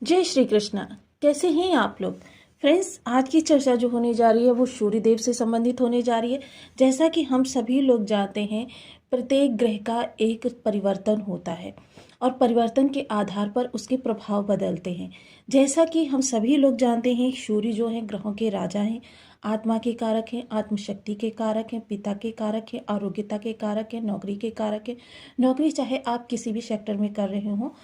जय श्री कृष्णा। कैसे हैं आप लोग फ्रेंड्स? आज की चर्चा जो होने जा रही है वो सूर्यदेव से संबंधित होने जा रही है। जैसा कि हम सभी लोग जानते हैं, प्रत्येक ग्रह का एक परिवर्तन होता है और परिवर्तन के आधार पर उसके प्रभाव बदलते हैं। जैसा कि हम सभी लोग जानते हैं, सूर्य जो है ग्रहों के राजा हैं, आत्मा के कारक हैं, आत्मशक्ति के कारक हैं, पिता के कारक हैं, आरोग्यता के कारक हैं, नौकरी के कारक हैं। नौकरी चाहे आप किसी भी सेक्टर में कर रहे हो,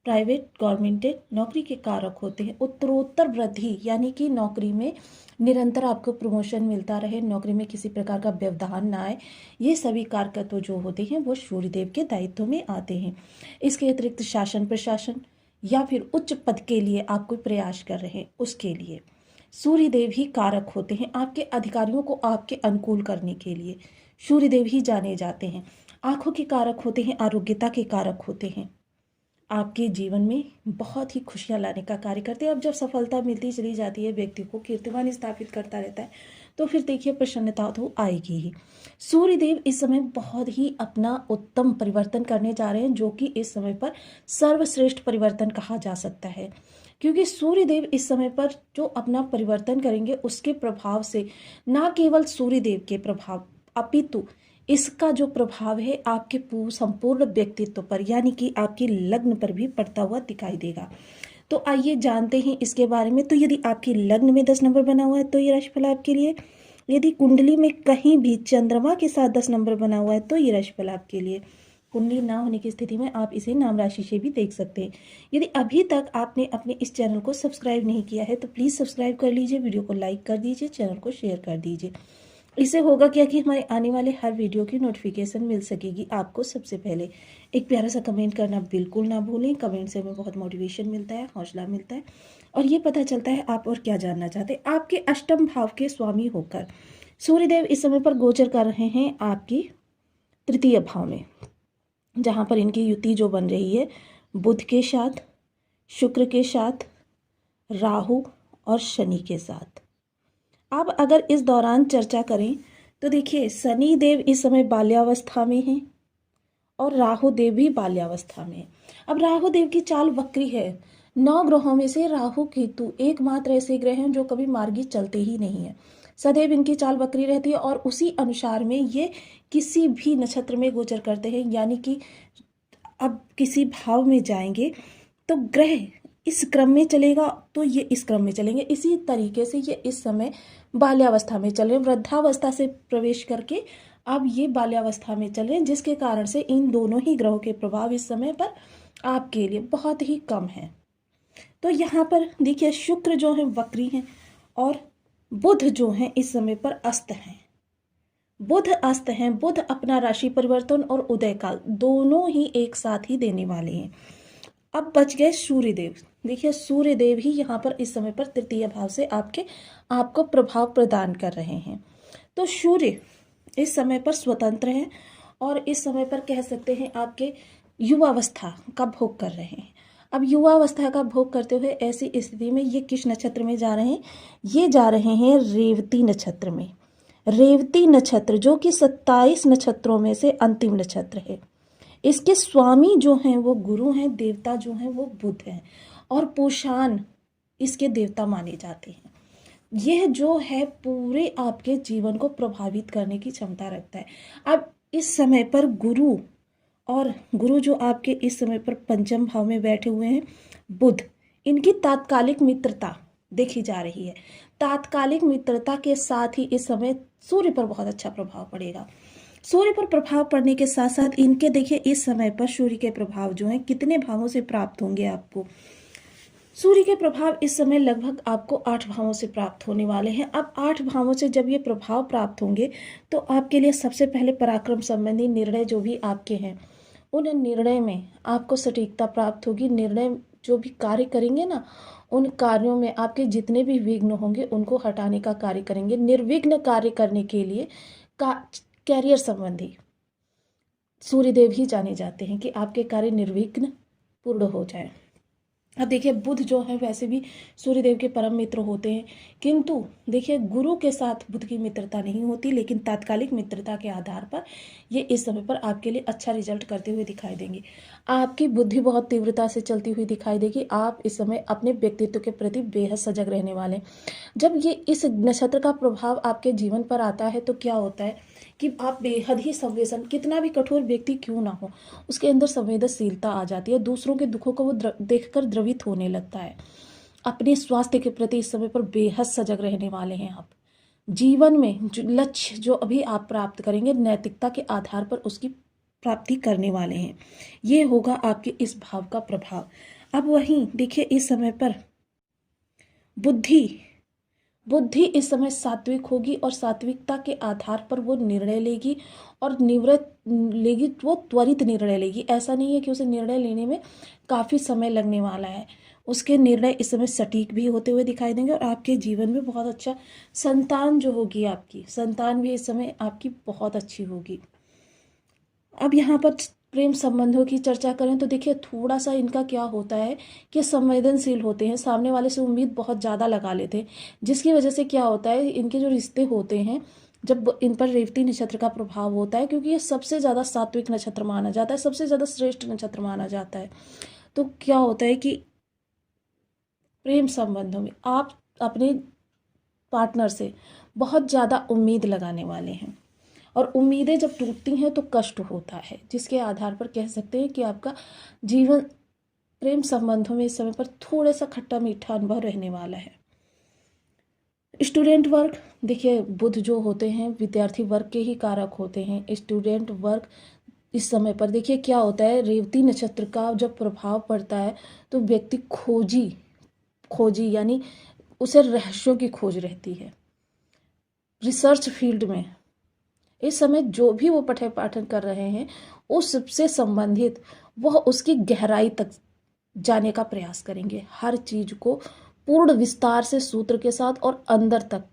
प्राइवेट गवर्नमेंटेड, नौकरी के कारक होते हैं। उत्तरोत्तर वृद्धि यानी कि नौकरी में निरंतर आपको प्रमोशन मिलता रहे, नौकरी में किसी प्रकार का व्यवधान ना आए, ये सभी कारकत्व जो होते हैं वो सूर्यदेव के दायित्व में आते हैं। इसके अतिरिक्त शासन प्रशासन या फिर उच्च पद के लिए आप कोई प्रयास कर रहे हैं, उसके लिए सूर्यदेव ही कारक होते हैं। आपके अधिकारियों को आपके अनुकूल करने के लिए सूर्यदेव ही जाने जाते हैं। आंखों के कारक होते हैं, आरोग्यता के कारक होते हैं, आपके जीवन में बहुत ही खुशियां लाने का कार्य करते हैं। अब जब सफलता मिलती चली जाती है, व्यक्ति को कीर्तिमान स्थापित करता रहता है, तो फिर देखिए प्रसन्नता तो आएगी ही। सूर्यदेव इस समय बहुत ही अपना उत्तम परिवर्तन करने जा रहे हैं, जो कि इस समय पर सर्वश्रेष्ठ परिवर्तन कहा जा सकता है। क्योंकि सूर्यदेव इस समय पर जो अपना परिवर्तन करेंगे, उसके प्रभाव से न केवल सूर्यदेव के प्रभाव अपितु इसका जो प्रभाव है आपके संपूर्ण व्यक्तित्व पर यानी कि आपके लग्न पर भी पड़ता हुआ दिखाई देगा। तो आइए जानते हैं इसके बारे में। तो यदि आपके लग्न में 10 नंबर बना हुआ है तो ये राशिफल आपके लिए। यदि कुंडली में कहीं भी चंद्रमा के साथ 10 नंबर बना हुआ है तो ये राशिफल आपके लिए। कुंडली ना होने की स्थिति में आप इसे नाम राशि से भी देख सकते हैं। यदि अभी तक आपने अपने इस चैनल को सब्सक्राइब नहीं किया है तो प्लीज़ सब्सक्राइब कर लीजिए, वीडियो को लाइक कर दीजिए, चैनल को शेयर कर दीजिए। इससे होगा क्या कि हमारे आने वाले हर वीडियो की नोटिफिकेशन मिल सकेगी आपको सबसे पहले। एक प्यारा सा कमेंट करना बिल्कुल ना भूलें। कमेंट से हमें बहुत मोटिवेशन मिलता है, हौसला मिलता है और ये पता चलता है आप और क्या जानना चाहते हैं। आपके अष्टम भाव के स्वामी होकर सूर्यदेव इस समय पर गोचर कर रहे हैं आपकी तृतीय भाव में, जहाँ पर इनकी युति जो बन रही है बुध के साथ, शुक्र के साथ, राहु और शनि के साथ। अब अगर इस दौरान चर्चा करें तो देखिए शनि देव इस समय बाल्यावस्था में हैं और राहु देव भी बाल्यावस्था में है। अब राहु देव की चाल वक्री है। 9 ग्रहों में से राहु केतु एकमात्र ऐसे ग्रह हैं जो कभी मार्गी चलते ही नहीं है, सदैव इनकी चाल वक्री रहती है और उसी अनुसार में ये किसी भी नक्षत्र में गोचर करते हैं। यानी कि अब किसी भाव में जाएंगे तो ग्रह इस क्रम में चलेगा तो ये इस क्रम में चलेंगे। इसी तरीके से ये इस समय बाल्यावस्था में चल रहे हैं, वृद्धावस्था से प्रवेश करके अब ये बाल्यावस्था में चल रहे हैं, जिसके कारण से इन दोनों ही ग्रहों के प्रभाव इस समय पर आपके लिए बहुत ही कम है। तो यहाँ पर देखिए शुक्र जो है वक्री हैं और बुध जो है इस समय पर अस्त हैं। बुध अस्त हैं। बुध अपना राशि परिवर्तन और उदय काल दोनों ही एक साथ ही देने वाले हैं। अब बच गए सूर्यदेव। देखिए सूर्यदेव ही यहाँ पर इस समय पर तृतीय भाव से आपको प्रभाव प्रदान कर रहे हैं। तो सूर्य इस समय पर स्वतंत्र हैं और इस समय पर कह सकते हैं आपके युवावस्था का भोग कर रहे हैं। अब युवावस्था का भोग करते हुए ऐसी स्थिति में ये किस नक्षत्र में जा रहे हैं? ये जा रहे हैं रेवती नक्षत्र में। रेवती नक्षत्र जो कि 27 नक्षत्रों में से अंतिम नक्षत्र है। इसके स्वामी जो हैं वो गुरु हैं, देवता जो हैं वो बुध हैं और पूषान इसके देवता माने जाते हैं। यह जो है पूरे आपके जीवन को प्रभावित करने की क्षमता रखता है। अब इस समय पर गुरु जो आपके इस समय पर पंचम भाव में बैठे हुए हैं बुध, इनकी तात्कालिक मित्रता देखी जा रही है। तात्कालिक मित्रता के साथ ही इस समय सूर्य पर बहुत अच्छा प्रभाव पड़ेगा। सूर्य पर प्रभाव पड़ने के साथ साथ इनके देखिए इस समय पर सूर्य के प्रभाव जो हैं कितने भावों से प्राप्त होंगे आपको। सूर्य के प्रभाव इस समय लगभग आपको 8 भावों से प्राप्त होने वाले हैं। अब 8 भावों से जब ये प्रभाव प्राप्त होंगे तो आपके लिए सबसे पहले पराक्रम संबंधी निर्णय जो भी आपके हैं उन निर्णय में आपको सटीकता प्राप्त होगी। निर्णय जो भी कार्य करेंगे ना, उन कार्यों में आपके जितने भी विघ्न होंगे उनको हटाने का कार्य करेंगे। निर्विघ्न कार्य करने के लिए कैरियर संबंधी सूर्यदेव ही जाने जाते हैं कि आपके कार्य निर्विघ्न पूर्ण हो जाए। अब देखिए बुध जो है वैसे भी सूर्यदेव के परम मित्र होते हैं, किंतु देखिए गुरु के साथ बुध की मित्रता नहीं होती, लेकिन तात्कालिक मित्रता के आधार पर ये इस समय पर आपके लिए अच्छा रिजल्ट करते हुए दिखाई देंगे। आपकी बुद्धि बहुत तीव्रता से चलती हुई दिखाई देगी। आप इस समय अपने व्यक्तित्व के प्रति बेहद सजग रहने वाले हैं। जब ये इस नक्षत्र का प्रभाव आपके जीवन पर आता है तो क्या होता है कि आप बेहद ही संवेदन, कितना भी कठोर व्यक्ति क्यों ना हो, उसके अंदर संवेदनशीलता आ जाती है। दूसरों के दुखों को वो देखकर द्रवित होने लगता है। अपने स्वास्थ्य के प्रति इस समय पर बेहद सजग रहने वाले हैं आप। जीवन में जो लक्ष्य जो अभी आप प्राप्त करेंगे, नैतिकता के आधार पर उसकी प्राप्ति करने वाले हैं। ये होगा आपके इस भाव का प्रभाव। अब वहीं देखिए इस समय पर बुद्धि इस समय सात्विक होगी और सात्विकता के आधार पर वो निर्णय लेगी, और निवृत्त लेगी, वो त्वरित निर्णय लेगी। ऐसा नहीं है कि उसे निर्णय लेने में काफ़ी समय लगने वाला है। उसके निर्णय इस समय सटीक भी होते हुए दिखाई देंगे, और आपके जीवन में बहुत अच्छा संतान जो होगी, आपकी संतान भी इस समय आपकी बहुत अच्छी होगी। अब यहाँ पर प्रेम संबंधों की चर्चा करें तो देखिए थोड़ा सा इनका क्या होता है कि संवेदनशील होते हैं, सामने वाले से उम्मीद बहुत ज़्यादा लगा लेते हैं, जिसकी वजह से क्या होता है, इनके जो रिश्ते होते हैं जब इन पर रेवती नक्षत्र का प्रभाव होता है, क्योंकि ये सबसे ज़्यादा सात्विक नक्षत्र माना जाता है, सबसे ज़्यादा श्रेष्ठ नक्षत्र माना जाता है। तो क्या होता है कि प्रेम संबंधों में आप अपने पार्टनर से बहुत ज़्यादा उम्मीद लगाने वाले हैं, और उम्मीदें जब टूटती हैं तो कष्ट होता है, जिसके आधार पर कह सकते हैं कि आपका जीवन प्रेम संबंधों में इस समय पर थोड़ा सा खट्टा मीठा अनुभव रहने वाला है। स्टूडेंट वर्ग, देखिए बुध जो होते हैं विद्यार्थी वर्ग के ही कारक होते हैं। स्टूडेंट वर्ग इस समय पर देखिए क्या होता है, रेवती नक्षत्र का जब प्रभाव पड़ता है तो व्यक्ति खोजी यानी उसे रहस्यों की खोज रहती है। रिसर्च फील्ड में इस समय जो भी वो पठन पाठन कर रहे हैं उससे संबंधित वह उसकी गहराई तक जाने का प्रयास करेंगे। हर चीज को पूर्ण विस्तार से सूत्र के साथ और अंदर तक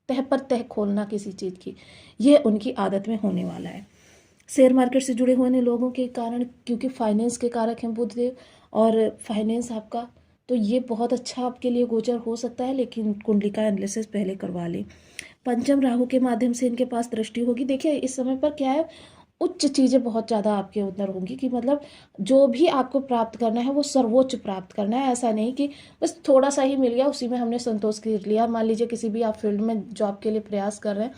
तह पर तह खोलना किसी चीज की, यह उनकी आदत में होने वाला है। शेयर मार्केट से जुड़े हुए लोगों के कारण, क्योंकि फाइनेंस के कारक हैं बुधदेव और फाइनेंस आपका, तो ये बहुत अच्छा आपके लिए गोचर हो सकता है, लेकिन कुंडली का एनालिसिस पहले करवा लें। पंचम राहु के माध्यम से इनके पास दृष्टि होगी। देखिए इस समय पर क्या है, उच्च चीज़ें बहुत ज़्यादा आपके अंदर होंगी कि मतलब जो भी आपको प्राप्त करना है वो सर्वोच्च प्राप्त करना है। ऐसा नहीं कि बस थोड़ा सा ही मिल गया उसी में हमने संतोष कर लिया। मान लीजिए किसी भी आप फील्ड में जॉब के लिए प्रयास कर रहे हैं,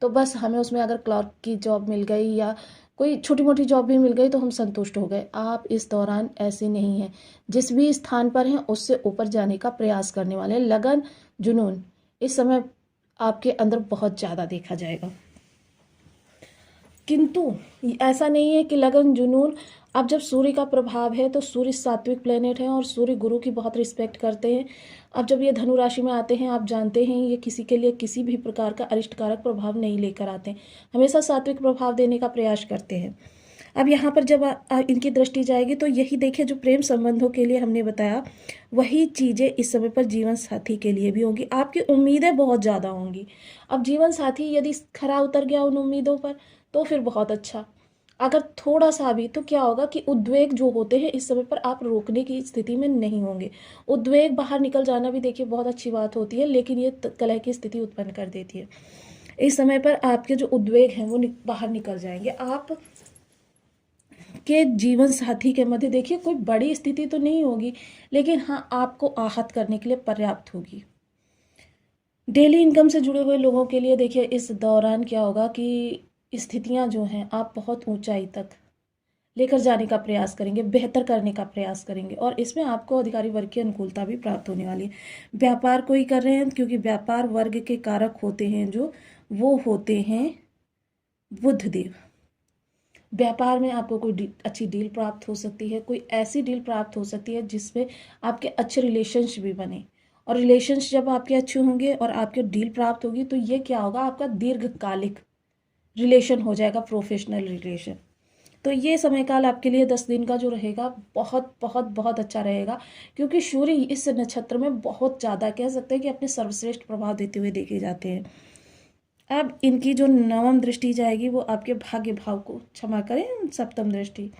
तो बस हमें उसमें अगर क्लर्क की जॉब मिल गई या कोई छोटी मोटी जॉब भी मिल गई तो हम संतुष्ट हो गए। आप इस दौरान ऐसे नहीं हैं, जिस भी स्थान पर हैं उससे ऊपर जाने का प्रयास करने वाले। लगन जुनून इस समय आपके अंदर बहुत ज़्यादा देखा जाएगा, किंतु ऐसा नहीं है कि लगन जुनून। अब जब सूर्य का प्रभाव है तो सूर्य सात्विक प्लेनेट है और सूर्य गुरु की बहुत रिस्पेक्ट करते हैं। अब जब ये धनु राशि में आते हैं, आप जानते हैं ये किसी के लिए किसी भी प्रकार का अरिष्टकारक प्रभाव नहीं लेकर आते हैं, हमेशा सात्विक प्रभाव देने का प्रयास करते हैं। अब यहाँ पर जब इनकी दृष्टि जाएगी तो यही देखिए जो प्रेम संबंधों के लिए हमने बताया वही चीज़ें इस समय पर जीवन साथी के लिए भी होंगी। आपकी उम्मीदें बहुत ज़्यादा होंगी। अब जीवन साथी यदि खरा उतर गया उन उम्मीदों पर तो फिर बहुत अच्छा, अगर थोड़ा सा भी तो क्या होगा कि उद्वेग जो होते हैं इस समय पर आप रोकने की स्थिति में नहीं होंगे। उद्वेग बाहर निकल जाना भी देखिए बहुत अच्छी बात होती है, लेकिन ये कलह की स्थिति उत्पन्न कर देती है। इस समय पर आपके जो उद्वेग हैं वो बाहर निकल जाएंगे। आप के जीवन साथी के मध्य देखिए कोई बड़ी स्थिति तो नहीं होगी, लेकिन हाँ आपको आहत करने के लिए पर्याप्त होगी। डेली इनकम से जुड़े हुए लोगों के लिए देखिए इस दौरान क्या होगा कि स्थितियां जो हैं आप बहुत ऊंचाई तक लेकर जाने का प्रयास करेंगे, बेहतर करने का प्रयास करेंगे, और इसमें आपको अधिकारी वर्ग की अनुकूलता भी प्राप्त होने वाली है। व्यापार कोई कर रहे हैं, क्योंकि व्यापार वर्ग के कारक होते हैं जो वो होते हैं बुधदेव। व्यापार में आपको कोई अच्छी डील प्राप्त हो सकती है, कोई ऐसी डील प्राप्त हो सकती है जिसमें आपके अच्छे रिलेशंस भी बने, और रिलेशंस जब आपके अच्छे होंगे और आपके डील प्राप्त होगी तो ये क्या होगा, आपका दीर्घकालिक रिलेशन हो जाएगा, प्रोफेशनल रिलेशन। तो ये समय काल आपके लिए 10 दिन का जो रहेगा बहुत बहुत बहुत अच्छा रहेगा, क्योंकि सूर्य इस नक्षत्र में बहुत ज़्यादा कह सकते हैं कि अपने सर्वश्रेष्ठ प्रभाव देते हुए देखे जाते हैं। अब इनकी जो नवम दृष्टि जाएगी वो आपके भाग्य भाव को, क्षमा करें, सप्तम दृष्टि,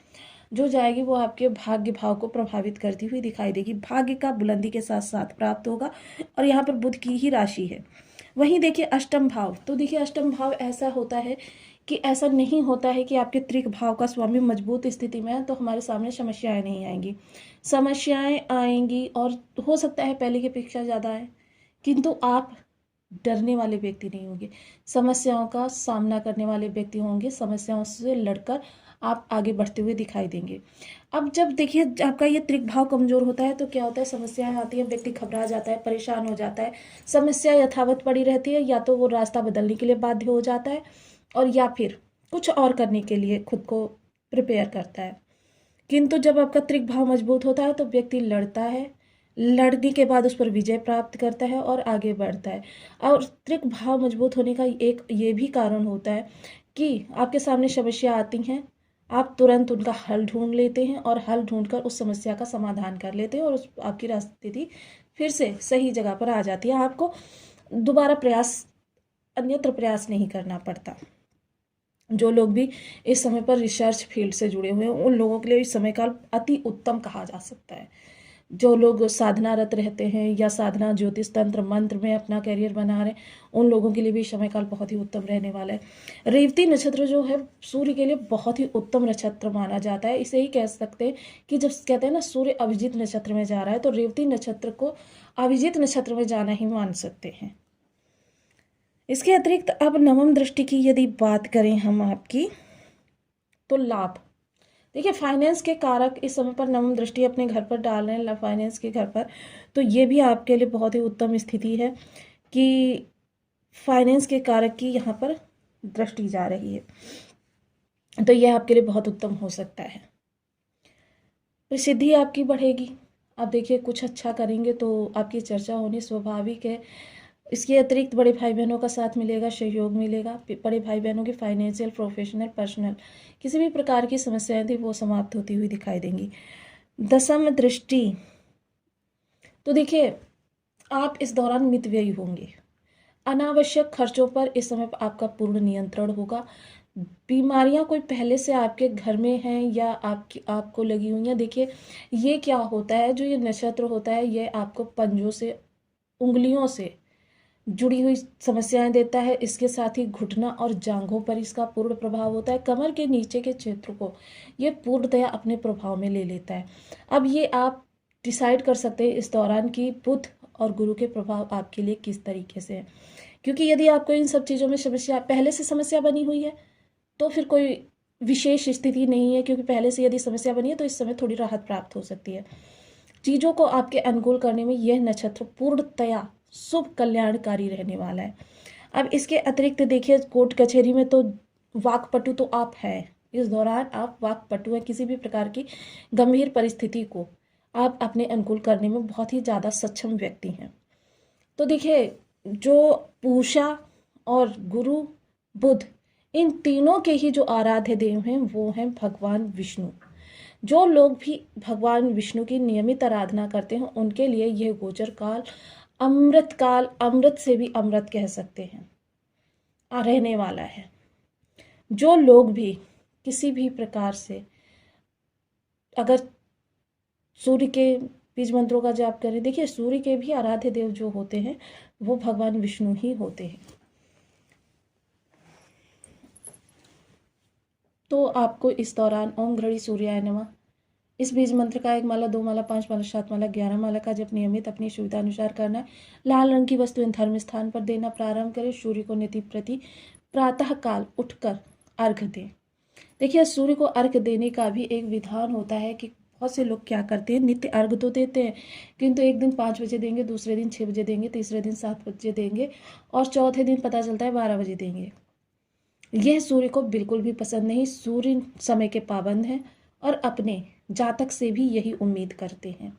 जो जाएगी वो आपके भाग्य भाव को प्रभावित करती हुई दिखाई देगी। भाग्य का बुलंदी के साथ साथ प्राप्त होगा और यहाँ पर बुध की ही राशि है। वहीं देखिए अष्टम भाव, तो देखिए अष्टम भाव ऐसा होता है कि ऐसा नहीं होता है कि आपके त्रिक भाव का स्वामी मजबूत स्थिति में है तो हमारे सामने समस्याएं नहीं आएंगी। समस्याएं आएंगी और हो सकता है पहले की अपेक्षा ज़्यादा है, किंतु आप डरने वाले व्यक्ति नहीं होंगे, समस्याओं का सामना करने वाले व्यक्ति होंगे। समस्याओं से लड़कर आप आगे बढ़ते हुए दिखाई देंगे। अब जब देखिए आपका ये त्रिक भाव कमजोर होता है तो क्या होता है, समस्याएं आती है, व्यक्ति घबरा जाता है, परेशान हो जाता है, समस्या यथावत पड़ी रहती है, या तो वो रास्ता बदलने के लिए बाध्य हो जाता है और या फिर कुछ और करने के लिए खुद को प्रिपेयर करता है। किंतु जब आपका त्रिक भाव मजबूत होता है तो व्यक्ति लड़ता है, लड़ने के बाद उस पर विजय प्राप्त करता है और आगे बढ़ता है। और त्रिक भाव मजबूत होने का एक ये भी कारण होता है कि आपके सामने समस्या आती हैं, आप तुरंत उनका हल ढूंढ लेते हैं और हल ढूंढकर उस समस्या का समाधान कर लेते हैं और उस आपकी स्थिति फिर से सही जगह पर आ जाती है। आपको दोबारा प्रयास, अन्यत्र प्रयास नहीं करना पड़ता। जो लोग भी इस समय पर रिसर्च फील्ड से जुड़े हुए हैं उन लोगों के लिए इस समय काल अति उत्तम कहा जा सकता है। जो लोग साधनारत रहते हैं या साधना, ज्योतिष, तंत्र, मंत्र में अपना करियर बना रहे हैं उन लोगों के लिए भी समय काल बहुत ही उत्तम रहने वाला है। रेवती नक्षत्र जो है सूर्य के लिए बहुत ही उत्तम नक्षत्र माना जाता है। इसे ही कह सकते हैं कि जब कहते हैं ना सूर्य अभिजीत नक्षत्र में जा रहा है तो रेवती नक्षत्र को अभिजीत नक्षत्र में जाना ही मान सकते हैं। इसके अतिरिक्त अब नवम दृष्टि की यदि बात करें हम आपकी, तो लाभ, देखिए फाइनेंस के कारक इस समय पर नवम दृष्टि अपने घर पर डाल रहे हैं, फाइनेंस के घर पर, तो ये भी आपके लिए बहुत ही उत्तम स्थिति है कि फाइनेंस के कारक की यहाँ पर दृष्टि जा रही है, तो यह आपके लिए बहुत उत्तम हो सकता है। प्रसिद्धि आपकी बढ़ेगी, आप देखिए कुछ अच्छा करेंगे तो आपकी चर्चा होनी स्वाभाविक है। इसके अतिरिक्त बड़े भाई बहनों का साथ मिलेगा, सहयोग मिलेगा। बड़े भाई बहनों की फाइनेंशियल, प्रोफेशनल, पर्सनल किसी भी प्रकार की समस्याएं थी वो समाप्त होती हुई दिखाई देंगी। दसम दृष्टि, तो देखिए आप इस दौरान मितव्ययी होंगे, अनावश्यक खर्चों पर इस समय आपका पूर्ण नियंत्रण होगा। बीमारियां कोई पहले से आपके घर में हैं या आपको लगी हुई हैं। देखिए ये क्या होता है, जो ये नक्षत्र होता है ये आपको पंजों से, उंगलियों से जुड़ी हुई समस्याएं देता है। इसके साथ ही घुटना और जांघों पर इसका पूर्ण प्रभाव होता है। कमर के नीचे के क्षेत्र को ये पूर्णतया अपने प्रभाव में ले लेता है। अब ये आप डिसाइड कर सकते हैं इस दौरान कि बुध और गुरु के प्रभाव आपके लिए किस तरीके से है, क्योंकि यदि आपको इन सब चीज़ों में समस्या पहले से समस्या बनी हुई है तो फिर कोई विशेष स्थिति नहीं है, क्योंकि पहले से यदि समस्या बनी है तो इस समय थोड़ी राहत प्राप्त हो सकती है। चीज़ों को आपके अनुकूल करने में यह नक्षत्र पूर्णतया शुभ कल्याणकारी रहने वाला है। अब इसके अतिरिक्त देखिए कोर्ट कचहरी में तो वाकपटु तो आप हैं, इस दौरान आप वाकपटु हैं। किसी भी प्रकार की गंभीर परिस्थिति को आप अपने अनुकूल करने में बहुत ही ज़्यादा सक्षम व्यक्ति हैं। तो देखिए जो पूषा और गुरु, बुध, इन तीनों के ही जो आराध्य देव हैं वो हैं भगवान विष्णु। जो लोग भी भगवान विष्णु की नियमित आराधना करते हैं उनके लिए यह गोचर काल अमृत काल, अमृत से भी अमृत कह सकते हैं, रहने वाला है। जो लोग भी किसी भी प्रकार से अगर सूर्य के बीज मंत्रों का जाप करें, देखिए सूर्य के भी आराध्य देव जो होते हैं वो भगवान विष्णु ही होते हैं। तो आपको इस दौरान ओम घड़ी सूर्याय नमः इस बीज मंत्र का 1 माला, 2 माला, 5 माला, 7 माला, 11 माला का जब नियमित अपनी सुविधा अनुसार करना है। लाल रंग की वस्तु धर्म स्थान पर देना प्रारंभ करें। सूर्य को नित्य प्रति प्रातः काल उठकर अर्घ्य दें। देखिए सूर्य को अर्घ्य देने का भी एक विधान होता है कि बहुत से लोग क्या करते हैं, नित्य अर्घ्य तो देते हैं किंतु एक दिन 5 बजे देंगे, दूसरे दिन 6 बजे देंगे, तीसरे दिन 7 बजे देंगे और चौथे दिन पता चलता है 12 बजे देंगे। यह सूर्य को बिल्कुल भी पसंद नहीं। सूर्य समय के पाबंद हैं और अपने जातक से भी यही उम्मीद करते हैं।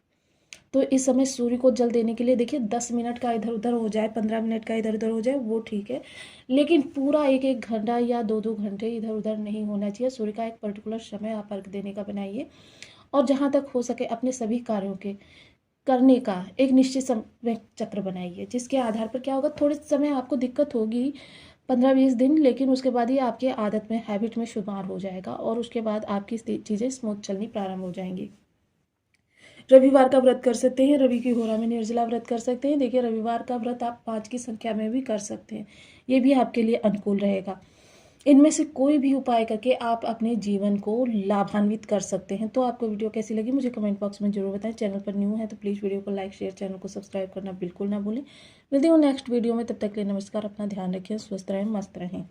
तो इस समय सूर्य को जल देने के लिए देखिए 10 मिनट का इधर उधर हो जाए, 15 मिनट का इधर उधर हो जाए वो ठीक है, लेकिन पूरा 1-1 घंटा या 2-2 घंटे इधर उधर नहीं होना चाहिए। सूर्य का एक पर्टिकुलर समय आप अर्घ देने का बनाइए और जहाँ तक हो सके अपने सभी कार्यों के करने का एक निश्चित समय चक्र बनाइए, जिसके आधार पर क्या होगा, थोड़े समय आपको दिक्कत होगी 15-20 दिन, लेकिन उसके बाद ये आपके आदत में, हैबिट में शुमार हो जाएगा और उसके बाद आपकी चीज़ें स्मूथ चलनी प्रारंभ हो जाएंगी। रविवार का व्रत कर सकते हैं, रवि की होरा में निर्जला व्रत कर सकते हैं। देखिए, रविवार का व्रत आप 5 की संख्या में भी कर सकते हैं, ये भी आपके लिए अनुकूल रहेगा। इनमें से कोई भी उपाय करके आप अपने जीवन को लाभान्वित कर सकते हैं। तो आपको वीडियो कैसी लगी मुझे कमेंट बॉक्स में जरूर बताएं। चैनल पर न्यू है तो प्लीज़ वीडियो को लाइक, शेयर, चैनल को सब्सक्राइब करना बिल्कुल ना भूलें। मिलते हैं नेक्स्ट वीडियो में, तब तक के लिए नमस्कार। अपना ध्यान रखें, स्वस्थ रहें, मस्त रहें।